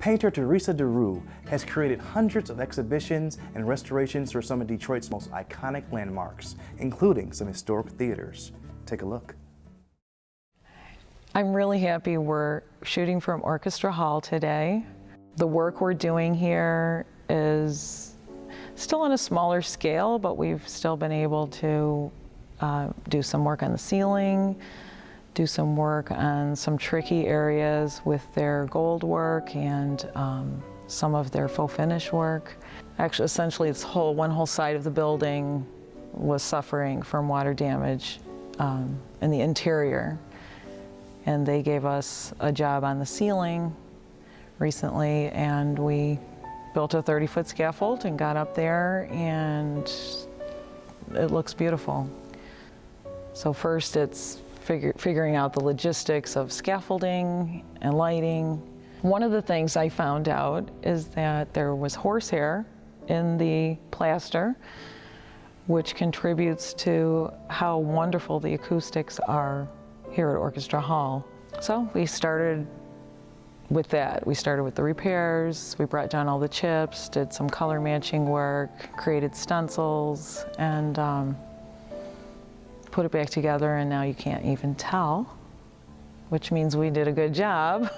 Painter Theresa DeRoo has created hundreds of exhibitions and restorations for some of Detroit's most iconic landmarks, including some historic theaters. Take a look. I'm really happy we're shooting from Orchestra Hall today. The work we're doing here is still on a smaller scale, but we've still been able to do some work on the ceiling, do some work on some tricky areas with their gold work and some of their faux finish work. Actually, essentially, one whole side of the building was suffering from water damage in the interior. And they gave us a job on the ceiling recently, and we built a 30-foot scaffold and got up there, and it looks beautiful. So first it's figuring out the logistics of scaffolding and lighting. One of the things I found out is that there was horsehair in the plaster, which contributes to how wonderful the acoustics are here at Orchestra Hall. So we started with that. We started with the repairs, we brought down all the chips, did some color matching work, created stencils, and put it back together, and now you can't even tell, which means we did a good job.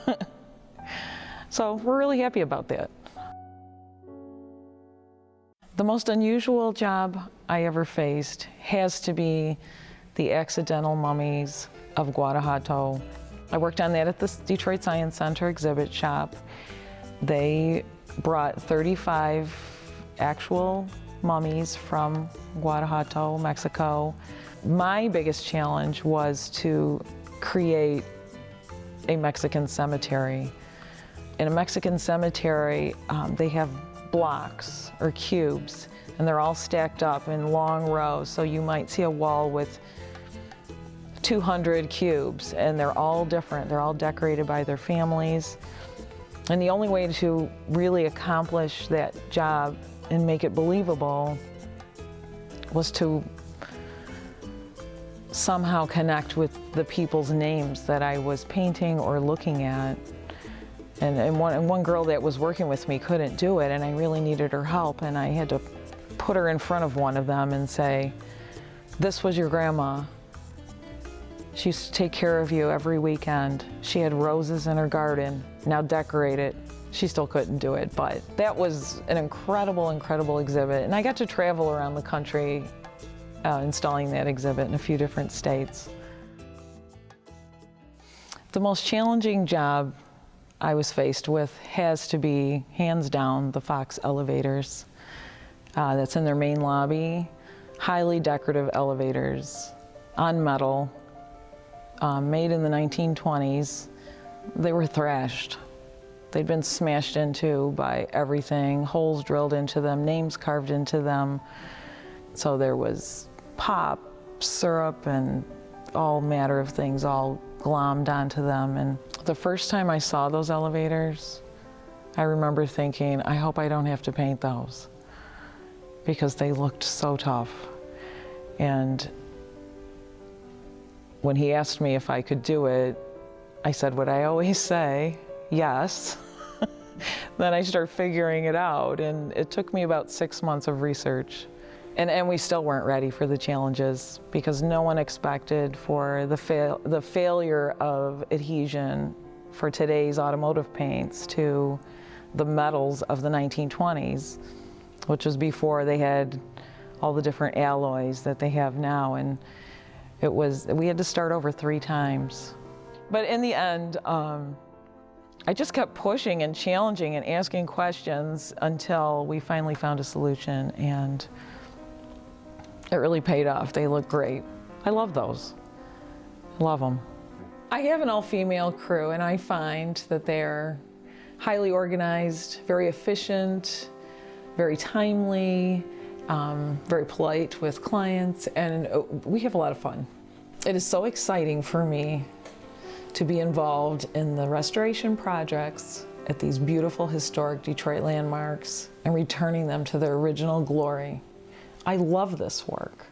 So we're really happy about that. The most unusual job I ever faced has to be the accidental mummies of Guanajuato. I worked on that at the Detroit Science Center exhibit shop. They brought 35 actual mummies from Guanajuato, Mexico. My biggest challenge was to create a Mexican cemetery. In a Mexican cemetery, they have blocks or cubes, and they're all stacked up in long rows. So you might see a wall with 200 cubes, and they're all different. They're all decorated by their families. And the only way to really accomplish that job and make it believable was to somehow connect with the people's names that I was painting or looking at. And one girl that was working with me couldn't do it, and I really needed her help, and I had to put her in front of one of them and say, "This was your grandma. She used to take care of you every weekend. She had roses in her garden. Now decorate it." She still couldn't do it, but that was an incredible, incredible exhibit. And I got to travel around the country installing that exhibit in a few different states. The most challenging job I was faced with has to be, hands down, the Fox elevators. That's in their main lobby. Highly decorative elevators on metal. Made in the 1920s. They were thrashed. They'd been smashed into by everything, holes drilled into them, names carved into them. So there was pop, syrup, and all manner of things all glommed onto them. And the first time I saw those elevators, I remember thinking, I hope I don't have to paint those, because they looked so tough. And when he asked me if I could do it, I said what I always say, yes. Then I started figuring it out, and it took me about 6 months of research. And we still weren't ready for the challenges, because no one expected for the failure of adhesion for today's automotive paints to the metals of the 1920s, which was before they had all the different alloys that they have now. And we had to start over 3 times. But in the end, I just kept pushing and challenging and asking questions until we finally found a solution, and it really paid off. They look great. I love those. I love them. I have an all-female crew, and I find that they're highly organized, very efficient, very timely, very polite with clients, and we have a lot of fun. It is so exciting for me to be involved in the restoration projects at these beautiful historic Detroit landmarks and returning them to their original glory. I love this work.